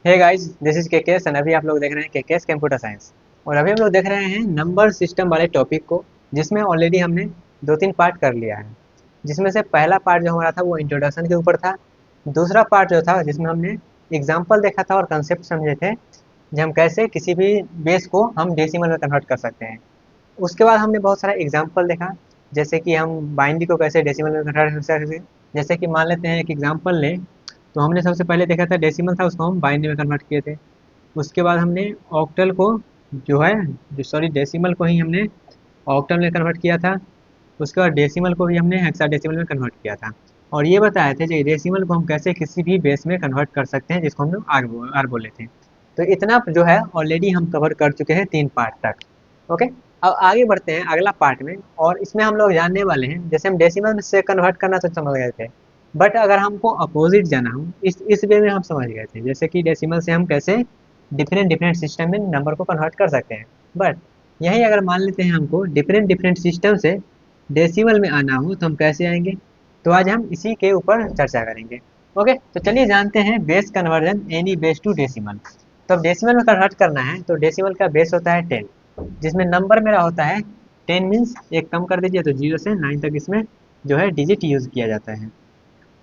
Hey guys, this is KKS एंड अभी आप लोग देख रहे हैं केकेएस कंप्यूटर साइंस। और अभी हम लोग देख रहे हैं नंबर सिस्टम वाले टॉपिक को, जिसमें ऑलरेडी हमने 2-3 पार्ट कर लिया है। जिसमें से पहला पार्ट जो हमारा था वो इंट्रोडक्शन के ऊपर था। दूसरा पार्ट जो था जिसमें हमने एग्जाम्पल देखा था और कंसेप्ट समझे थे, कि हम कैसे किसी भी बेस को हम डेसिमल में कन्वर्ट कर सकते हैं। उसके बाद हमने बहुत सारा एग्जाम्पल देखा, जैसे कि हम बाइनरी को कैसे डेसिमल में कन्वर्ट कर सकते हैं। जैसे कि मान लेते हैं एक एग्जाम्पल लें, तो हमने सबसे पहले देखा था डेसिमल था, उसको हम बाइनरी में कन्वर्ट किए थे। उसके बाद हमने ऑक्टल को जो है जो सॉरी डेसिमल को ही हमने ऑक्टल में कन्वर्ट किया था। उसके बाद डेसिमल को भी हमने हेक्साडेसिमल में कन्वर्ट किया था। और ये बताए थे कि डेसिमल को हम कैसे किसी भी बेस में कन्वर्ट कर सकते हैं, जिसको हम लोग आर बोले थे। तो इतना जो है ऑलरेडी हम कवर कर चुके हैं 3 पार्ट तक। ओके, अब आगे बढ़ते हैं अगला पार्ट में, और इसमें हम लोग जानने वाले हैं, जैसे हम डेसिमल में से कन्वर्ट करना तो समझ गए थे, बट अगर हमको अपोजिट जाना हो, इस वे में हम समझ गए थे, जैसे कि डेसिमल से हम कैसे डिफरेंट डिफरेंट सिस्टम में नंबर को कन्वर्ट कर सकते हैं। बट यही अगर मान लेते हैं हमको डिफरेंट डिफरेंट सिस्टम से डेसिमल में आना हो, तो हम कैसे आएंगे? तो आज हम इसी के ऊपर चर्चा करेंगे। ओके, तो चलिए जानते हैं base conversion any base to decimal. तो अब डेसिमल में कन्वर्ट करना है, तो डेसिमल का बेस होता है 10, जिसमें नंबर मेरा होता है 10 मीन्स एक कम कर दीजिए तो 0 से 9 तक इसमें जो है डिजिट यूज़ किया जाता है।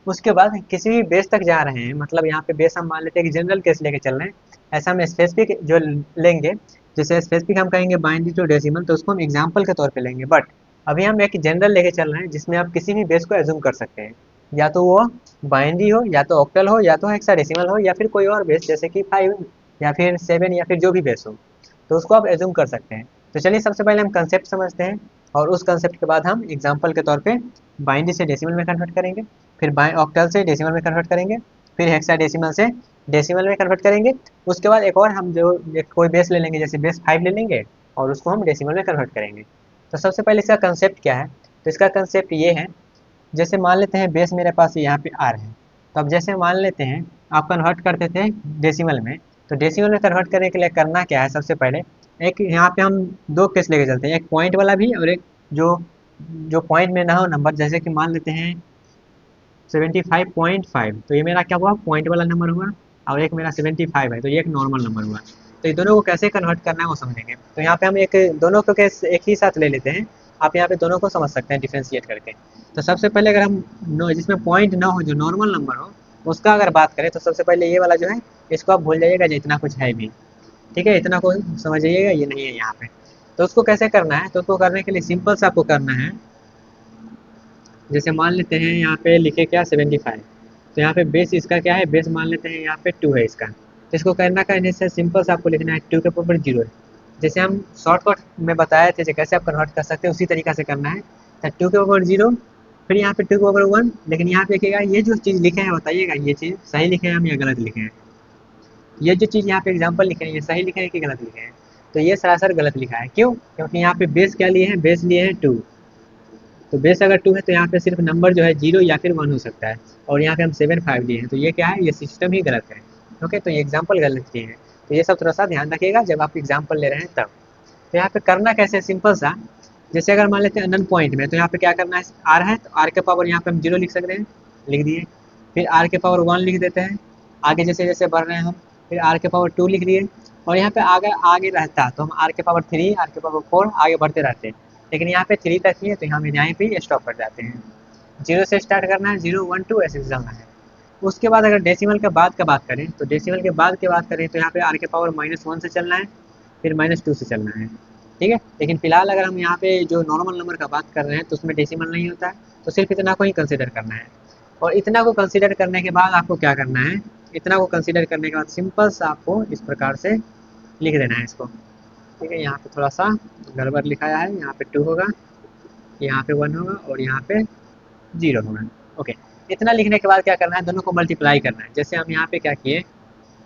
उसके बाद किसी भी बेस तक जा रहे हैं, मतलब यहाँ पे बेस हम मान लेते हैं कि जनरल केस लेके चल रहे हैं। ऐसा हम स्पेसिफिक जो लेंगे, जैसे स्पेसिफिक हम कहेंगे बाइनरी टू डेसिमल, तो उसको हम एग्जाम्पल के तौर पे लेंगे। बट अभी हम एक जनरल लेके चल रहे हैं, जिसमें आप किसी भी बेस को एज्यूम कर सकते हैं, या तो वो बाइनरी हो, या तो ऑक्टल हो, या तो हेक्साडेसिमल हो, या फिर कोई और बेस जैसे कि 5 या फिर 7 या फिर जो भी बेस हो, तो उसको आप एज्यूम कर सकते हैं। तो चलिए सबसे पहले हम कंसेप्ट समझते हैं, और उस कंसेप्ट के बाद हम एग्जाम्पल के तौर पे बाइनरी से डेसिमल में कन्वर्ट करेंगे, फिर ऑक्टल से डेसिमल में कन्वर्ट करेंगे, फिर हेक्साडेसिमल से डेसिमल में कन्वर्ट करेंगे। उसके बाद एक और हम जो एक कोई बेस ले लेंगे, जैसे बेस 5 ले लेंगे, और उसको हम डेसिमल में कन्वर्ट करेंगे। तो सबसे पहले इसका कंसेप्ट क्या है? तो इसका कंसेप्ट ये है, जैसे मान लेते हैं बेस मेरे पास यहाँ पे आर है। तो अब जैसे मान लेते हैं आप कन्वर्ट करते थे डेसिमल में, तो डेसिमल में कन्वर्ट करने के लिए करना क्या है? सबसे पहले एक यहाँ पे हम दो केस लेके चलते हैं, एक पॉइंट वाला भी और एक जो जो पॉइंट में ना हो नंबर, जैसे कि मान लेते हैं 75.5, तो ये मेरा क्या हुआ? पॉइंट वाला नंबर हुआ। और एक मेरा 75 है, तो ये एक नॉर्मल नंबर हुआ। तो ये दोनों को कैसे कन्वर्ट करना है वो समझेंगे। तो यहाँ पे हम एक दोनों को केस एक ही साथ ले लेते हैं। आप यहाँ पे दोनों को समझ सकते हैं डिफ्रेंशिएट करके। तो सबसे पहले अगर हम जिसमें पॉइंट ना हो, जो नॉर्मल नंबर हो, उसका अगर बात करें, तो सबसे पहले ये वाला जो है, इसको आप भूल जाइएगा, जो इतना कुछ है भी। ठीक है, इतना को समझ जाइएगा, ये नहीं है यहाँ पे। तो उसको कैसे करना है? तो उसको करने के लिए सिंपल से आपको करना है, जैसे मान लेते हैं यहाँ पे लिखे क्या 75, तो यहाँ पे बेस इसका क्या है? बेस मान लेते हैं यहाँ पे 2 है इसका। तो इसको करना करने से सिंपल से आपको लिखना है 2 के पावर 0 है। जैसे हम शॉर्टकट में बताए थे कैसे आप कन्वर्ट कर सकते हैं, उसी तरीका से करना है। तो 2 के पावर 0, फिर यहाँ पे 2 के पावर 1। लेकिन यहाँ पे देखिएगा, ये जो चीज़ लिखे हैं बताइएगा, ये चीज़ सही लिखे हैं हम या गलत लिखे हैं? ये जो चीज़ यहाँ पे एग्जाम्पल लिखे हैं, ये सही लिखे हैं कि गलत लिखे हैं? तो ये सरासर गलत लिखा है। क्यों? क्योंकि यहाँ पे बेस क्या लिए हैं? बेस लिए हैं 2। तो बेस अगर 2 है, तो यहाँ पे सिर्फ नंबर जो है 0 या फिर 1 हो सकता है। और यहाँ पे हम 75 लिए हैं, तो ये क्या है? ये सिस्टम ही गलत है। ओके, तो ये एग्जाम्पल गलत किए हैं। तो ये सब थोड़ा सा ध्यान रखिएगा जब आप एग्जाम्पल ले रहे हैं तब। तो यहाँ पे करना कैसे है? सिंपल सा, जैसे अगर मान लेते हैं अननोन पॉइंट में, तो यहाँ पे क्या करना है? आर है, तो आर के पावर यहाँ पे हम 0 लिख सकते हैं, लिख दिए। फिर आर के पावर 1 लिख देते हैं। आगे जैसे जैसे बढ़ रहे हैं हम, फिर आर के पावर 2 लिख दिए। और यहाँ पे आगे आगे रहता तो हम आर के पावर 3, आर के पावर 4 आगे बढ़ते रहते हैं। लेकिन यहाँ पे 3 तक ही है, तो हम यहाँ पे स्टॉप कर जाते हैं। 0 से स्टार्ट करना है, 0 1 2 ऐसे चलना है। उसके बाद अगर डेसिमल के बाद का बात करें, तो डेसिमल के बाद की बात करें, तो यहाँ पे आर के पावर -1 से चलना है, फिर -2 से चलना है। ठीक है, लेकिन फिलहाल अगर हम यहाँ पे जो नॉर्मल नंबर का बात कर रहे हैं, तो उसमें डेसिमल नहीं होता है, तो सिर्फ इतना को ही कंसिडर करना है। और इतना को कंसिडर करने के बाद आपको क्या करना है? इतना को कंसिडर करने के बाद सिंपल सा आपको इस प्रकार से लिख देना है इसको। ठीक है, यहाँ पे थोड़ा सा गड़बड़ लिखाया है, यहाँ पे 2 होगा, यहाँ पे 1 होगा, और यहाँ पे 0 होगा। ओके, इतना लिखने के बाद क्या करना है? दोनों को मल्टीप्लाई करना है। जैसे हम यहाँ पे क्या किए,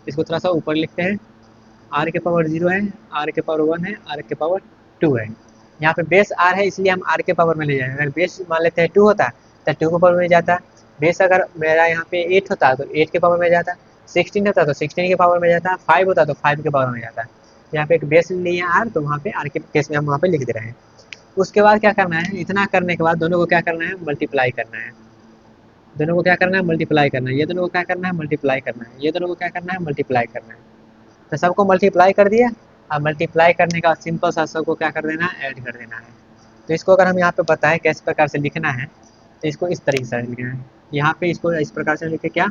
इसको थोड़ा सा ऊपर लिखते हैं। आर के पावर 0 है, आर के पावर 1 है, आर के पावर 2 है। यहाँ पे बेस आर है, इसलिए हम आर के पावर में ले जाएंगे। अगर बेस मान लेते हैं 2 होता तो 2 के पावर में जाता। बेस अगर मेरा यहाँ पे 8 होता तो 8 के पावर में जाता। 16 होता तो 16 के पावर में जाता। 5 होता तो 5 के पावर में जाता। यहाँ पे एक बेस लिए आर, तो वहाँ पे आर के केस में हम वहाँ पे लिख दे रहे हैं। उसके बाद क्या करना है? इतना करने के बाद दोनों को क्या करना है? मल्टीप्लाई करना है। दोनों को क्या करना है, मल्टीप्लाई करना है, ये दोनों को क्या करना है, मल्टीप्लाई करना है, ये दोनों को क्या करना है, मल्टीप्लाई करना है। तो सबको मल्टीप्लाई कर दिया। अब मल्टीप्लाई करने का सिंपल सा सबको क्या कर देना है, ऐड कर देना है। तो इसको अगर हम यहाँ पे बताएं किस प्रकार से लिखना है, तो इसको इस तरीके से लिखना है। यहाँ पे इसको इस प्रकार से लिखे क्या,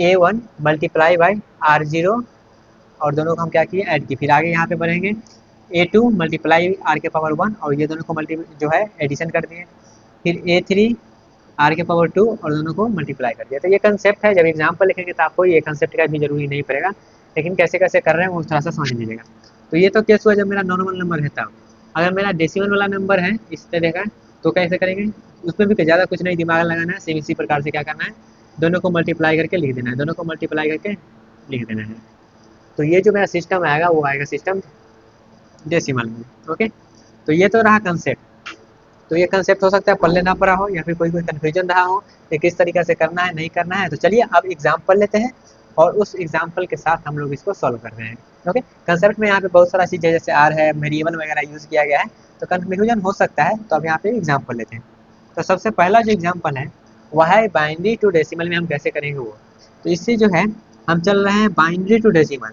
A1 मल्टीप्लाई बाई R0, और दोनों को हम क्या किए, ऐड किए। फिर आगे यहाँ पे बढ़ेंगे A2 मल्टीप्लाई R के पावर 1, और ये दोनों को मल्टी जो है एडिशन कर दिए। फिर A3 R के पावर 2, और दोनों को मल्टीप्लाई कर दिया। तो ये कंसेप्ट है, जब एग्जाम्पल लिखेंगे तो आपको ये कंसेप्ट का भी जरूरी नहीं पड़ेगा, लेकिन कैसे कैसे कर रहे हैं वो थोड़ा सा समझ लीजिएगा। तो ये तो केस हुआ जब मेरा नॉर्मल नंबर है तब। अगर मेरा डेसिमल वाला नंबर है इस तरह का, तो कैसे करेंगे, उसमें भी ज़्यादा कुछ नहीं दिमाग लगाना है, सेम इसी प्रकार से क्या करना है, दोनों को मल्टीप्लाई करके लिख देना है, दोनों को मल्टीप्लाई करके लिख देना है। तो ये जो मेरा सिस्टम आएगा वो आएगा सिस्टम डेसिमल में। ओके, तो ये तो रहा कंसेप्ट। तो ये कंसेप्ट हो सकता है पढ़ने ना पड़ा हो, या फिर कोई कोई कन्फ्यूजन रहा हो कि किस तरीके से करना है नहीं करना है। तो चलिए अब एग्जाम्पल लेते हैं, और उस एग्जाम्पल के साथ हम लोग इसको सॉल्व कर रहे हैं। ओके, कंसेप्ट में यहाँ पे बहुत सारा चीज़ है, जैसे आर है, वेरिएबल वगैरह यूज़ किया गया है, तो कन्फ्यूजन हो सकता है। तो अब यहाँ पे एग्जाम्पल लेते हैं। तो सबसे पहला जो एग्जाम्पल है वह है बाइनरी टू डेसिमल में हम कैसे करेंगे वो। तो इससे जो है हम चल रहे हैं binary to decimal,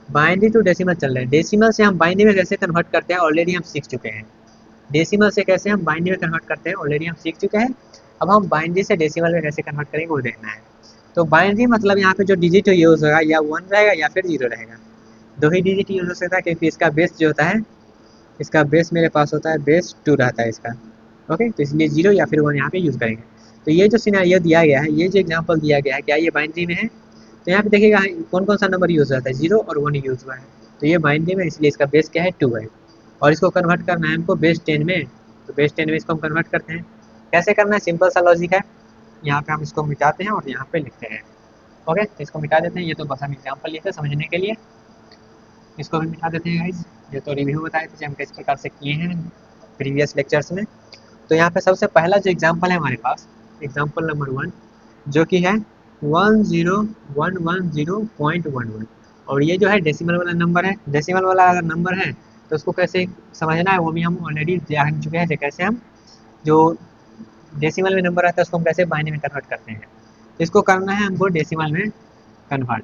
binary to decimal चल रहे हैं। डेसिमल से हम बाइनरी में कैसे कन्वर्ट करते हैं ऑलरेडी हम सीख चुके हैं। डेसिमल से कैसे हम बाइनरी में कन्वर्ट करते हैं ऑलरेडी हम सीख चुके हैं। अब हम बाइनरी से डेसिमल में कैसे कन्वर्ट करेंगे वो देखना है। तो बाइनरी मतलब यहाँ पे जो डिजिट यूज़ होगा या 1 रहेगा या फिर 0 रहेगा, दो ही डिजिट यूज़ हो सकता है, क्योंकि इसका बेस जो होता है, इसका बेस मेरे पास होता है बेस 2 रहता है इसका। ओके, तो इसलिए 0 या फिर 1 यहाँ पे यूज़ करेंगे। तो ये जो सिनेरियो दिया गया है, ये जो एग्जाम्पल दिया गया है, क्या ये बाइनरी में है? तो यहाँ पे देखिएगा कौन कौन सा नंबर यूज़ होता है, 0 और 1 यूज़ हुआ है। तो ये बाइनरी में, इसलिए इसका बेस क्या है, 2 है। और इसको कन्वर्ट करना है हमको बेस 10 में। तो बेस 10 में इसको हम कन्वर्ट करते हैं। कैसे करना है, सिंपल सा लॉजिक है। यहाँ पे हम इसको मिटाते हैं और यहाँ पे लिखते हैं। ओके, तो इसको मिटा देते हैं। ये तो बस हम एग्जाम्पल लिए थे समझने के लिए, इसको भी मिटा देते हैं गाइज। ये तो रिव्यू बताए थे हम किस प्रकार से किए हैं प्रीवियस लेक्चर्स में। तो यहाँ पे सबसे पहला जो एग्जाम्पल है हमारे पास, एग्जाम्पल नंबर 1, जो कि है 10110.11, और ये जो है डेसिमल वाला नंबर है। डेसिमल वाला अगर नंबर है तो उसको कैसे समझना है वो भी हम ऑलरेडी जान चुके हैं, कैसे हम जो डेसिमल में नंबर आता है उसको हम कैसे बाइनरी में कन्वर्ट करते हैं। तो इसको करना है हमको डेसिमल में कन्वर्ट।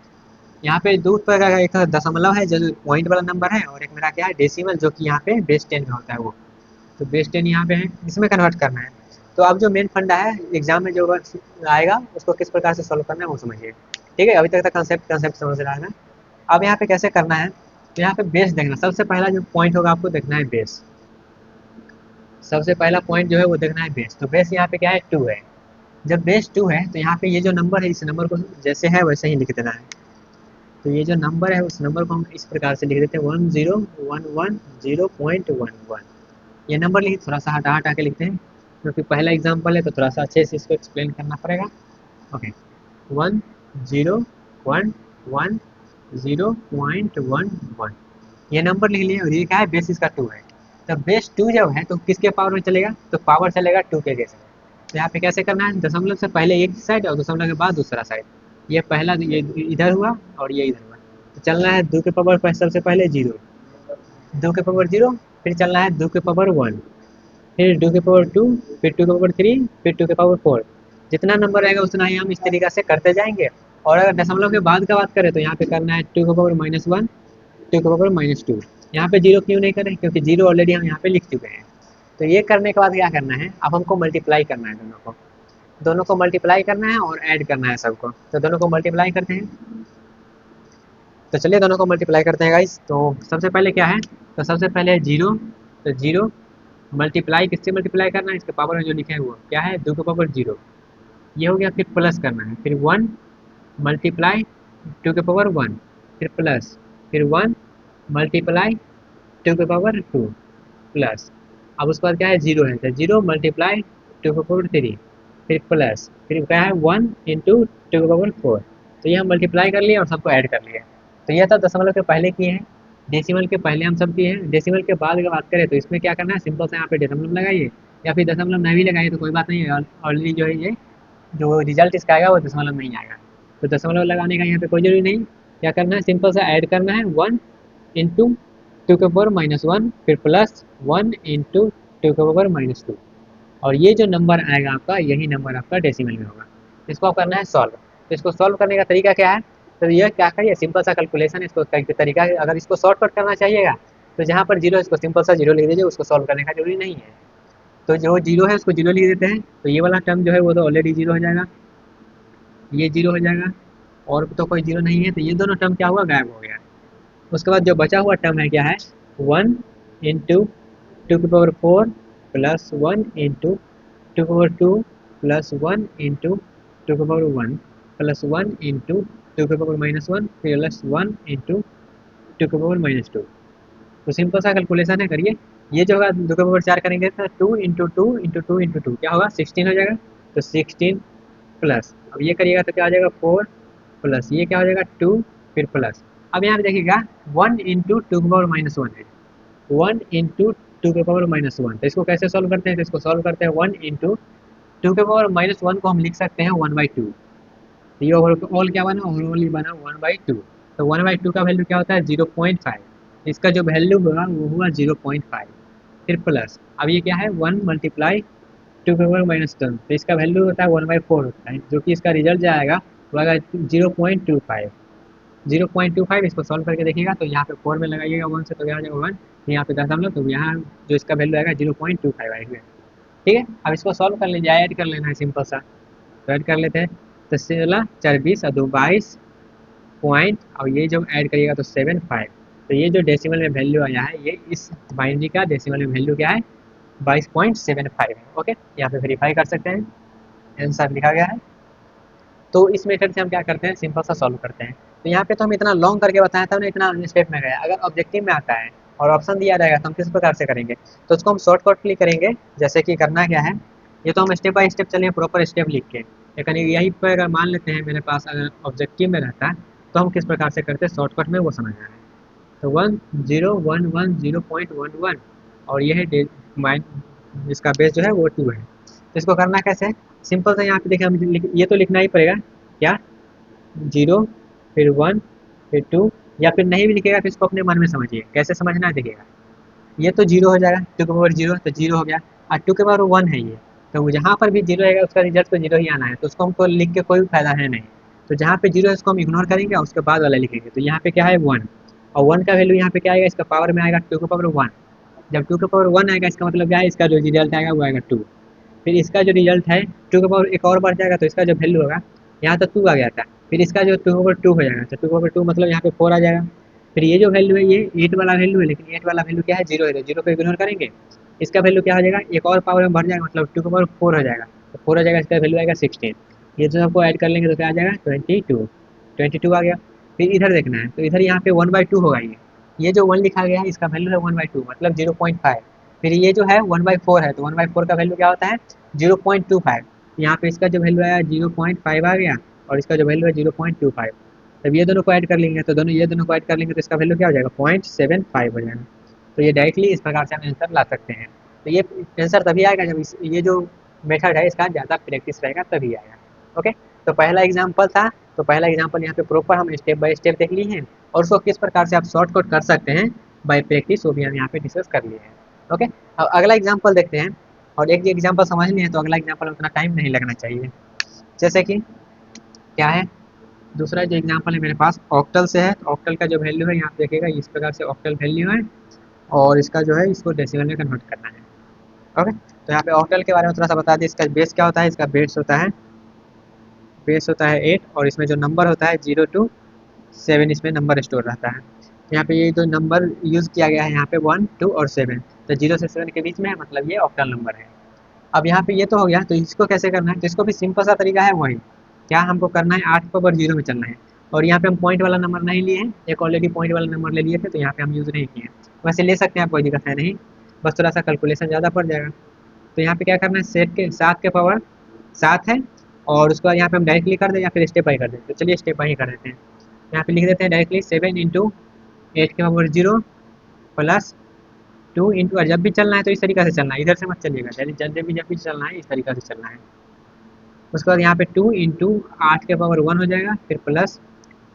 यहाँ पे दो प्रकार का, एक दशमलव है जो पॉइंट वाला नंबर है, और एक मेरा क्या है डेसिमल, जो कि यहाँ पे बेस 10 में होता है वो। तो बेस 10 यहाँ पे है, इसमें कन्वर्ट करना है। तो अब जो मेन फंडा है एग्जाम में जो आएगा उसको किस प्रकार से सॉल्व करना है वो समझिए। ठीक है, अभी तक कंसेप्ट कंसेप्ट समझ रहा है ना। अब यहाँ पे कैसे करना है, तो यहाँ पे बेस देखना, सबसे पहला जो पॉइंट होगा आपको देखना है बेस। सबसे पहला पॉइंट जो है वो देखना है बेस। तो बेस यहाँ पे क्या है, 2 है। जब बेस 2 है तो यहाँ पे ये जो नंबर है इस नंबर को जैसे है वैसे ही लिख देना है। तो ये जो नंबर है उस नंबर को हम इस प्रकार से लिख देते हैं 1011.11। ये नंबर लिखिए, थोड़ा सा हटा हटा के लिखते हैं क्योंकि पहला एग्जाम्पल है, तो थोड़ा सा अच्छे से इसको एक्सप्लेन करना पड़ेगा। ओके, 1011.11 ये नंबर लिख लिए, और ये क्या है, बेस इसका 2 है। तो बेस 2 जब है तो किसके पावर में चलेगा, तो पावर चलेगा 2 के जैसे। तो यहाँ पे कैसे करना है, दशमलव से पहले एक साइड और दशमलव के बाद दूसरा साइड। ये पहला ये इधर हुआ और ये इधर हुआ, तो चलना है 2 के पावर पर सबसे पहले 0, 2 के पावर 0, फिर चलना है 2 के पावर 1, फिर 2 के पावर 2, फिर 2 के पावर 3, फिर 2 के पावर 4। जितना नंबर रहेगा उतना ही हम इस तरीका से करते जाएंगे। और अगर दशमलव के बाद का बात करें तो यहाँ पे करना है 2 के पावर -1, 2 के पावर -2। यहाँ पे 0 क्यों नहीं करें, क्योंकि 0 ऑलरेडी हम यहाँ पे लिख चुके हैं। तो ये करने के बाद क्या करना है, अब हमको मल्टीप्लाई करना है दोनों को मल्टीप्लाई करना है और ऐड करना है सबको। तो दोनों को मल्टीप्लाई करते हैं। तो चलिए दोनों को मल्टीप्लाई करते हैं गाइस। तो सबसे पहले क्या है, तो सबसे पहले है 0। तो 0 मल्टीप्लाई किससे मल्टीप्लाई करना है, इसके पावर में जो लिखा है वो क्या है, 2 के पावर 0, ये हो गया। फिर प्लस करना है, फिर 1 मल्टीप्लाई 2 के पावर 1, फिर प्लस, फिर 1 मल्टीप्लाई 2 के पावर 2 प्लस। अब उसके बाद क्या है, 0 है, तो 0 मल्टीप्लाई 2 के पावर 3, फिर प्लस, फिर क्या है 1 इंटू 2 के पावर 4। तो ये हम मल्टीप्लाई कर लिए और सबको ऐड कर लिए। तो ये तो दशमलव के पहले किए हैं, डेसिमल के पहले हम सब किए हैं। डेसिमल के बाद अगर बात करें तो इसमें क्या करना है, सिंपल से यहाँ पे दशमलव लगाइए, या फिर दशमलव नहीं भी लगाइए तो कोई बात नहीं है। ऑलरेडी जो है ये जो रिजल्ट इसका आएगा वो दशमलव नहीं आएगा, तो दशमलव लगाने का यहाँ पे कोई जरूरी नहीं। क्या करना है, सिंपल सा ऐड करना है 1 इंटू 2 के पावर -1, फिर प्लस 1 इंटू 2 के पावर -2। और ये जो नंबर आएगा आपका, यही नंबर आपका डेसिमल में होगा। इसको आप करना है सॉल्व। तो इसको सॉल्व करने का तरीका क्या है, तो ये क्या करिए, सिंपल सा कैलकुलेशन, इसको तरीका, अगर इसको शॉर्टकट करना चाहिएगा तो जहाँ पर जीरो है इसको सिंपल सा जीरो लिख दीजिए, उसको सॉल्व करने का जरूरी नहीं है। तो जो जीरो है उसको जीरो लिख देते हैं, तो ये वाला टर्म जो है वो तो ऑलरेडी जीरो हो जाएगा, ये जीरो हो जाएगा, और तो कोई जीरो नहीं है, तो ये दोनों टर्म क्या हुआ, गायब हो गया। उसके बाद जो बचा हुआ टर्म है क्या है, वन इंटू टू की power four plus one into two की power two plus one into two की power one plus one into two की power minus one plus one into two की पावर माइनस टू। तो simple सा calculation है, करिए। ये जो होगा दो के पावर चार करेंगे तो two into two into two into two क्या होगा, 16 हो जाएगा। तो 16 प्लस, अब ये करिएगा तो क्या हो जाएगा, 4 प्लस ये क्या हो जाएगा, 2 फिर प्लस। अब यहाँ पे देखिएगा 1 इंटू टू के पावर माइनस वन है, 1 इंटू टू के पावर माइनस वन। तो इसको कैसे सॉल्व करते हैं, तो इसको सॉल्व करते हैं 1 इंटू टू के पावर माइनस वन को हम लिख सकते हैं 1/2। तो ये ओवरऑल क्या बना, ओवरऑल ये बना 1/2। तो 1/2 का वैल्यू क्या होता है, 0.5। इसका जो वैल्यू होगा वो हुआ 0.5, फिर प्लस। अब ये क्या है, 1 मल्टीप्लाई टू के पावर माइनस वन, तो इसका वैल्यू होता है 1/4 होता है, जो कि इसका रिजल्ट जाएगा वो आएगा 0.25। 0.25 इसको सॉल्व करके देखिएगा, तो यहाँ पे 4 में लगाइएगा 1 से, तो क्या आ जाएगा 1, यहाँ पे 10 तो यहाँ जो इसका वैल्यू आएगा 0.25 आएगा। ठीक है, अब इसको सॉल्व कर लीजिए, ऐड कर लेना है सिंपल सा। तो ऐड कर लेते हैं, तो 16 4 20 और 2 22 पॉइंट, और ये जब ऐड करिएगा तो 75। तो ये जो डेसिमल में वैल्यू आया है, ये इस बाइनरी का डेसिमल में वैल्यू क्या है, 22.75 है। ओके, यहाँ पे वेरीफाई कर सकते हैं, आंसर लिखा गया है। तो इस मेथड से हम क्या करते हैं, सिंपल सा सॉल्व करते हैं। तो यहाँ पे तो हम इतना लॉन्ग करके बताया था ना, इतना स्टेप में गया। अगर ऑब्जेक्टिव में आता है और ऑप्शन दिया जाएगा तो हम किस प्रकार से करेंगे, तो उसको हम शॉर्टकटली करेंगे। जैसे कि करना क्या है, ये तो हम स्टेप बाय स्टेप चलेंगे, प्रॉपर स्टेप लिख के। लेकिन यही पर अगर मान लेते हैं मेरे पास अगर ऑब्जेक्टिव में रहता है, तो हम किस प्रकार से करते हैं शॉर्टकट में, वो समझना है। तो 1010.11 और ये है माइन, इसका बेस जो है वो 2 है। तो इसको करना कैसे है, सिंपल से यहाँ पे देखिए, हम ये तो लिखना ही पड़ेगा क्या, 0 फिर 1 फिर 2, या फिर नहीं भी लिखेगा तो इसको अपने मन में समझिए, कैसे समझना है देखिएगा। ये तो 0 हो जाएगा, 2 के पावर 0 तो 0 हो गया, और 2 के पावर 1 है ये, तो जहाँ पर भी 0 रहेगा उसका रिजल्ट तो 0 ही आना है, तो उसको हमको लिख के कोई फायदा है नहीं। तो जहाँ पे 0 है उसको हम इग्नोर करेंगे और उसके बाद वाला लिखेंगे। तो यहाँ पे क्या है 1, और 1 का वैल्यू यहाँ पे क्या आएगा, इसका पावर में आएगा 2 के पावर 1। जब 2 के पावर 1 आएगा इसका मतलब क्या है, इसका जो रिजल्ट आएगा वो आएगा 2। फिर इसका जो रिजल्ट है 2 के पावर एक और बढ़ जाएगा, तो इसका जो वैल्यू होगा, यहाँ तो 2 आ गया था, फिर इसका जो 2 के पावर 2 हो जाएगा, तो 2 के पावर 2 मतलब यहाँ पे 4 आ जाएगा। फिर ये जो वैल्यू है ये 8 वाला वैल्यू है, लेकिन 8 वाला वैल्यू क्या है, 0 है, तो 0 को इग्नोर करेंगे। इसका वैल्यू क्या हो जाएगा, एक और पावर में बढ़ जाएगा, मतलब 2 के पावर 4 हो जाएगा, तो 4 हो जाएगा, इसका वैल्यू आएगा 16। ये जो सबको ऐड कर लेंगे तो क्या आ जाएगा 22, 22 आ गया। फिर इधर देखना है, तो इधर यहाँ पे 1/2 होगा, ये जो 1 लिखा गया है इसका वैल्यू है 1/2 मतलब 0.5। फिर ये जो है 1/4 है, तो 1/4 का वैल्यू क्या होता है 0.25। यहाँ पे इसका जो वैल्यू आया 0.5 आ गया, और इसका जो वैल्यू है 0.25। तब ये दोनों को ऐड कर लेंगे, तो ये दोनों को ऐड कर लेंगे तो इसका वैल्यू क्या हो जाएगा 0.75 हो जाएगा। तो ये डायरेक्टली इस प्रकार से हम आंसर ला सकते हैं। तो ये आंसर तभी आएगा जब ये जो मेथड है इसका ज़्यादा प्रैक्टिस रहेगा तभी आएगा। ओके, तो पहला एग्जाम्पल था, तो पहला एग्जाम्पल यहाँ पे प्रॉपर हम स्टेप बाय स्टेप देख लिए हैं, और उसको किस प्रकार से आप शॉर्टकट कर सकते हैं बाय प्रैक्टिस, वो भी हम यहाँ पे डिस्कस कर लिए हैं। ओके, अब अगला एग्जाम्पल देखते हैं, और एक एग्जाम्पल समझ लिए तो अगला एग्जाम्पल में उतना टाइम नहीं लगना चाहिए। जैसे कि क्या है, दूसरा जो एग्जाम्पल है मेरे पास ऑक्टल से है, तो ऑक्टल का जो वैल्यू है यहाँ पे देखिएगा इस प्रकार से ऑक्टल वैल्यू है, और इसका जो है इसको डेसिमल में कन्वर्ट करना है। ओके, तो यहाँ पे ऑक्टल के बारे में थोड़ा सा बता दें, इसका बेस क्या होता है, इसका बेस होता है 8, और इसमें जो नंबर होता है 0 to 7 इसमें नंबर स्टोर रहता है। यहाँ पे ये जो नंबर यूज़ किया गया है यहाँ पे 1 2 और 7, तो 0 से 7 के बीच में है, मतलब ये ऑक्टल नंबर है। अब यहाँ पे ये तो हो गया, तो इसको कैसे करना है, तो इसको भी सिंपल सा तरीका है वही, क्या हमको करना है 8 पावर 0 में चलना है। और यहाँ पे हम पॉइंट वाला नंबर नहीं लिए हैं, एक ऑलरेडी पॉइंट वाला नंबर ले लिए थे, तो यहाँ पे हम यूज़ नहीं किए। वैसे ले सकते हैं आप, कोई दिक्कत है नहीं, बस थोड़ा सा कैलकुलेशन ज़्यादा पड़ जाएगा। तो यहाँ पे क्या करना है, सेट के 7 के पावर 7 है, और उसके बाद यहाँ पे हम डायरेक्टली कर दें या फिर स्टेप बाई कर दें, तो चलिए स्टेप बाई कर देते हैं। यहाँ पे लिख देते हैं डायरेक्टली 7 इंटू 8 के पावर 0 प्लस 2 इंटू, और जब भी चलना है तो इस तरीका से चलना है, इधर से मत चलिएगा, जब भी चलना है इस तरीका से चलना है। उसके बाद यहाँ पे 2 इंटू 8 के पावर 1 हो जाएगा, फिर प्लस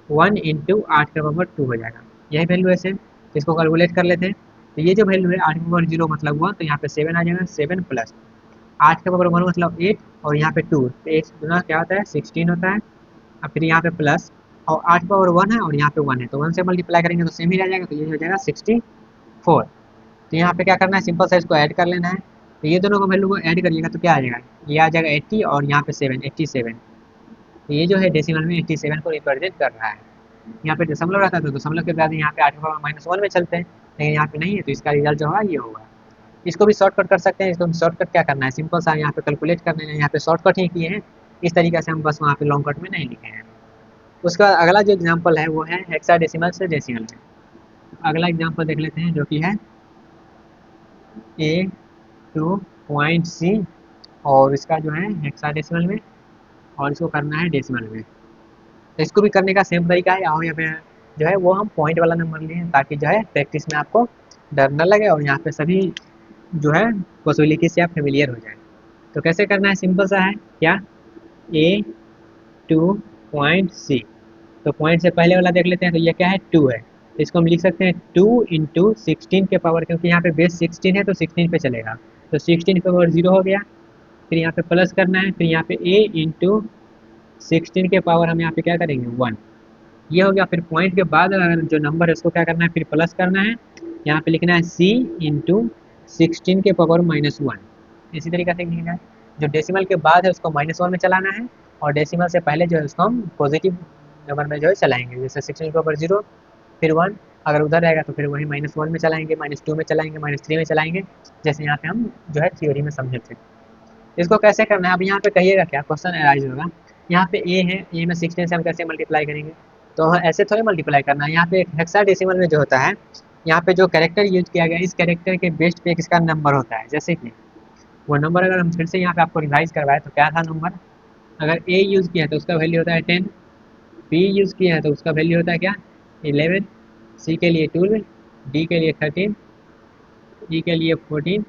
1 इंटू 8 के पावर 2 हो जाएगा, यही वैल्यू है सेम। इसको कैलकुलेट कर लेते हैं, तो ये जो वैल्यू है 8 के पावर 0 मतलब 1, तो यहाँ पे 7 आ जाएगा, 7 प्लस 8 के पावर 1 मतलब 8 और यहाँ पे 2, 8 गुना क्या होता है 16 होता है। अब फिर यहाँ पे प्लस और 8 पावर 1 है और यहाँ पे 1 है, तो 1 से मल्टीप्लाई करेंगे तो सेम ही रह जाएगा, तो ये हो जाएगा 64। तो यहाँ पे क्या करना है, सिंपल सा इसको ऐड कर लेना है। तो ये दोनों को वैल्यू को ऐड करिएगा तो क्या आ जाएगा, ये आ जाएगा 80 और यहाँ पे 7 87। तो ये जो है डेसिमल में 87 को रिप्रेजेंट कर रहा है। यहाँ पे दशमलव रहता है तो दशमलव के बाद यहाँ पे 8 पावर -1 में चलते हैं, लेकिन यहाँ पे नहीं है, तो इसका रिजल्ट जो होगा ये होगा। इसको भी शॉर्टकट कर सकते हैं। इसको शॉर्टकट क्या करना है, सिंपल सा यहाँ पे कैलकुलेट करने हैं, यहाँ पे शॉर्टकट ही किए हैं इस तरीके से, हम बस वहाँ पे लॉन्ग कट में नहीं लिखे हैं। उसका अगला जो एग्जाम्पल है वो है हेक्साडेसिमल से डेसिमल में। अगला एग्जाम्पल देख लेते हैं जो कि है A2.C और इसका जो है हेक्साडेसिमल में और इसको करना है डेसिमल में। तो इसको भी करने का सेम तरीका है। यहाँ पे जो है वो हम पॉइंट वाला नंबर लिए हैं ताकि जो है प्रैक्टिस में आपको डर न लगे और यहाँ पे सभी जो है पॉसिबिलिटी से आप फेमिलियर हो जाए। तो कैसे करना है, सिंपल सा है क्या, A2.C। तो पॉइंट से पहले वाला देख लेते हैं, तो ये क्या है 2 है, तो इसको हम लिख सकते हैं 2 इंटू 16 के पावर, क्योंकि यहाँ पे बेस 16 है तो 16 पे चलेगा, तो 16 के पावर 0 हो गया। फिर यहाँ पे प्लस करना है, फिर यहाँ पे A इंटू 16 के पावर हम यहाँ पे क्या करेंगे 1, ये हो गया। फिर पॉइंट के बाद जो नंबर है उसको क्या करना है, फिर प्लस करना है, यहाँ पे लिखना है C इंटू 16 के पावर -1। इसी तरीके से लिखना है, जो डेसिमल के बाद है उसको -1 में चलाना है और डेसिमल से पहले जो है उसको हम पॉजिटिव नंबर में जो है चलाएंगे, जैसे 16 के पावर 0 फिर 1, अगर उधर रहेगा तो फिर वही -1 में चलाएंगे, -2 में चलाएंगे, -3 में चलाएंगे, जैसे यहाँ पे हम जो है थ्योरी में समझे थे। इसको कैसे करना है, अब यहाँ पे कहिएगा क्या क्वेश्चन अराइज होगा, यहाँ पे ए है, ए में 16 से हम कैसे मल्टीप्लाई करेंगे, तो ऐसे थोड़ी मल्टीप्लाई करना है। यहाँ पे हेक्साडेसिमल में जो होता है, यहाँ पे जो कैरेक्टर यूज किया गया है इस कैरेक्टर के बेस्ट पे इसका नंबर होता है। जैसे कि वो नंबर अगर हम फिर से यहाँ पे आपको रिवाइज करवाए तो क्या था नंबर, अगर ए यूज किया है तो उसका वैल्यू होता है 10, बी यूज किया है तो उसका वैल्यू होता है क्या 11, सी के लिए 12, डी के लिए 13, ई के लिए 14,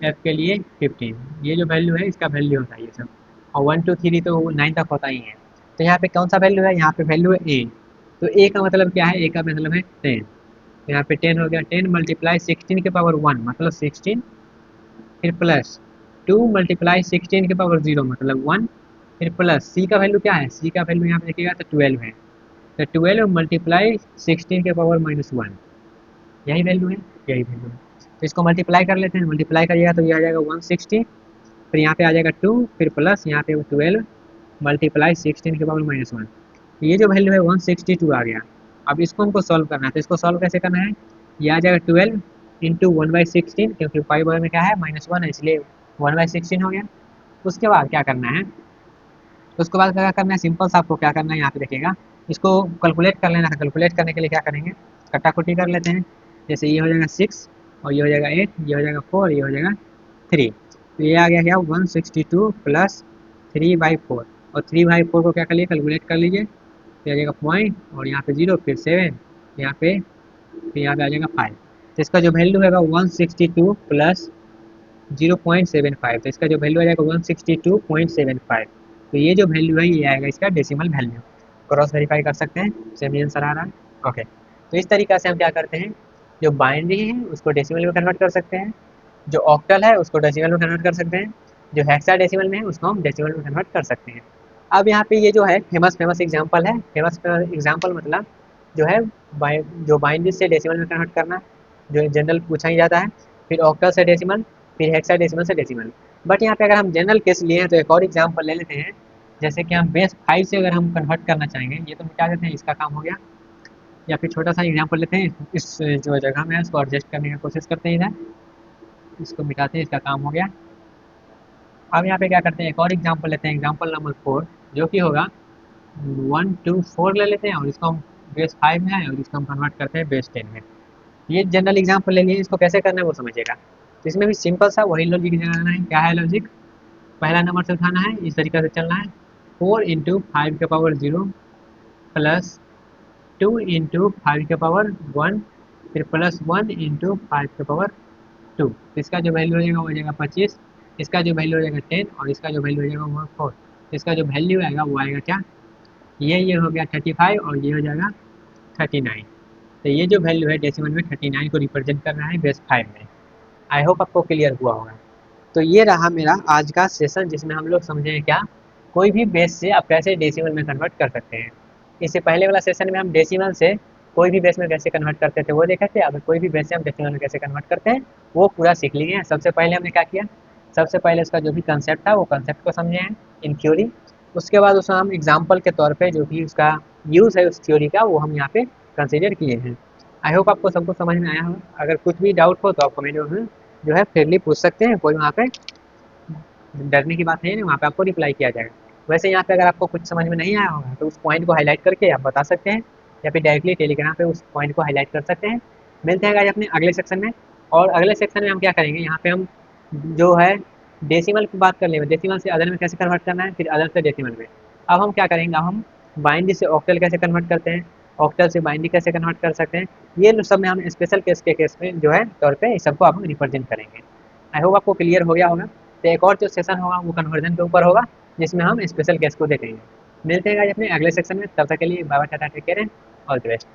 एफ के लिए 15। ये जो वैल्यू है इसका वैल्यू होता है ये सब, और 1 2 3 तो 9 तक होता ही है। तो यहाँ पे कौन सा वैल्यू है, यहाँ पे वैल्यू है ए, तो ए का मतलब क्या है, ए का मतलब है 10, तो यहाँ पे 10 हो गया, 10 मल्टीप्लाई 16 के पावर 1 मतलब 16, फिर प्लस 2 मल्टीप्लाई 16 के पावर 0 मतलब 1, फिर प्लस सी का वैल्यू क्या है, सी का वैल्यू यहाँ पे देखिएगा तो 12 है, तो 12 मल्टीप्लाई 16 के पावर -1, यही वैल्यू है, यही वैल्यू है। तो इसको मल्टीप्लाई कर लेते हैं, मल्टीप्लाई करिएगा तो ये आ जाएगा 160, फिर यहाँ पे आ जाएगा 2, फिर प्लस यहाँ पे 12 मल्टीप्लाई 16 के पावर -1, ये जो वैल्यू है 162 आ गया। अब इसको हमको सॉल्व करना है, तो इसको सॉल्व कैसे करना है, ये आ जाएगा 12 इंटू 1/16, क्योंकि पाई में क्या है -1 है इसलिए 1/16 हो गया। उसके बाद क्या करना है, उसके बाद क्या करना है, सिंपल सा आपको क्या करना है, यहाँ पे देखिएगा इसको कैलकुलेट कर लेना है। कैलकुलेट करने के लिए क्या करेंगे, कट्टाकुटी कर लेते हैं, जैसे ये हो जाएगा 6 और ये हो जाएगा 8, ये हो जाएगा 4, ये हो जाएगा 3, तो ये आ गया क्या 162 प्लस 3/4, और 3/4 को क्या कर लिए कैलकुलेट कर लीजिए, फिर आ जाएगा पॉइंट और यहाँ पे 0, फिर 7, यहाँ पे फिर यहाँ पे आ जाएगा 5। तो इसका जो वैल्यू है 162 प्लस 0.75, तो इसका जो वैल्यू आ जाएगा 162.75। तो ये जो वैल्यू है ये आएगा इसका डेसिमल वैल्यू, क्रॉस वेरीफाई कर सकते हैं, सेम ही आंसर आ रहा है। ओके, तो इस तरीका से हम क्या करते हैं, जो बाइनरी है उसको डेसिमल में कन्वर्ट कर सकते हैं, जो ऑक्टल है उसको डेसिमल में कन्वर्ट कर सकते हैं, जो हेक्साडेसिमल में है उसको हम डेसिमल में कन्वर्ट कर सकते हैं। अब यहाँ पे ये जो है फेमस एग्जांपल है, फेमस एग्जांपल मतलब जो है जो बाइनरी से डेसिमल में कन्वर्ट करना, जो जनरल पूछा ही जाता है, फिर ऑक्टल से डेसिमल, फिर हेक्साडेसिमल से डेसिमल। बट यहाँ पे अगर हम जनरल केस लिए हैं तो एक और एग्जांपल ले लेते हैं, जैसे कि हम बेस 5 से अगर हम कन्वर्ट करना चाहेंगे, ये तो मिटा देते हैं, इसका काम हो गया। या फिर छोटा सा एग्जांपल लेते हैं, इस जो जगह में है उसको एडजस्ट करने की कोशिश करते हैं, इधर इसको मिटाते हैं, इसका काम हो गया। अब यहाँ पे क्या करते हैं, एक और एग्जांपल लेते हैं, एग्जांपल नंबर 4, जो कि होगा 1 2 4 ले लेते हैं और इसको हम बेस 5 में है और इसको हम कन्वर्ट करते हैं बेस 10 में। ये जनरल एग्जांपल ले लिए, इसको कैसे करना है वो समझिएगा। तो इसमें भी सिंपल सा वही लॉजिक लगाना है। क्या है लॉजिक, पहला नंबर से उठाना है, इस तरीके से चलना है, 4 इंटू 5 के पावर 0 प्लस 2 इंटू 5 के पावर 1, फिर प्लस 1 इंटू 5 के पावर 2। इसका जो वैल्यू हो जाएगा वो हो जाएगा 25, इसका जो वैल्यू हो जाएगा 10 और इसका जो वैल्यू हो जाएगा वो 4। इसका जो वैल्यू आएगा वो आएगा क्या, ये हो गया 35 और ये हो जाएगा 39। तो ये जो वैल्यू है डेसिमल में 39 को रिप्रेजेंट कर रहा है बेस 5 में। आई होप आपको क्लियर हुआ होगा। तो ये रहा मेरा आज का सेशन, जिसमें हम लोग समझे क्या, कोई भी बेस से आप कैसे डेसिमल में कन्वर्ट कर सकते हैं। इससे पहले वाला सेशन में हम डेसिमल से कोई भी बेस में कैसे कन्वर्ट करते थे वो देखे थे। अब कोई भी बेस से हम डेसिमल में कैसे कन्वर्ट करते हैं वो पूरा सीख लिए हैं। सबसे पहले हमने क्या किया, सबसे पहले उसका जो भी कंसेप्ट था वो कंसेप्ट को समझे हैं इन थ्योरी। उसके बाद उसमें हम एग्जाम्पल के तौर पे जो भी उसका यूज़ है उस थ्योरी का वो हम यहाँ पे कंसिडर किए हैं। आई होप आपको सबको समझ में आया होगा। अगर कुछ भी डाउट हो तो आप कमेंट में जो है फ्रीली पूछ सकते हैं, कोई वहाँ पे डरने की बात नहीं है, वहाँ पे आपको रिप्लाई किया जाएगा। वैसे यहाँ पे अगर आपको कुछ समझ में नहीं आया होगा तो उस पॉइंट को हाईलाइट करके आप बता सकते हैं, या फिर डायरेक्टली टेलीग्राम पे उस पॉइंट को हाईलाइट कर सकते हैं। मिलते हैं गाइस अपने अगले सेक्शन में। और अगले सेक्शन में हम क्या करेंगे, यहाँ पे हम जो है डेसिमल की बात कर लेंगे, डेसिमल से अदर में कैसे कन्वर्ट करना है, फिर अदर से डेसिमल में। अब हम क्या करेंगे, अब हम बाइनरी से ऑक्टल कैसे कन्वर्ट करते हैं, ऑक्टल से बाइनरी कैसे कन्वर्ट कर सकते हैं, ये सब में हम स्पेशल केस के केस में जो है तौर पे इस सबको हम रिप्रेजेंट करेंगे। आई होप आपको क्लियर हो गया होगा। तो एक और जो सेशन होगा वो कन्वर्जन के ऊपर होगा, जिसमें हम स्पेशल केस को देखेंगे। मिलते हैं गाइस अपने अगले सेक्शन में, तब तक के लिए bye bye, tata, take care, all the best.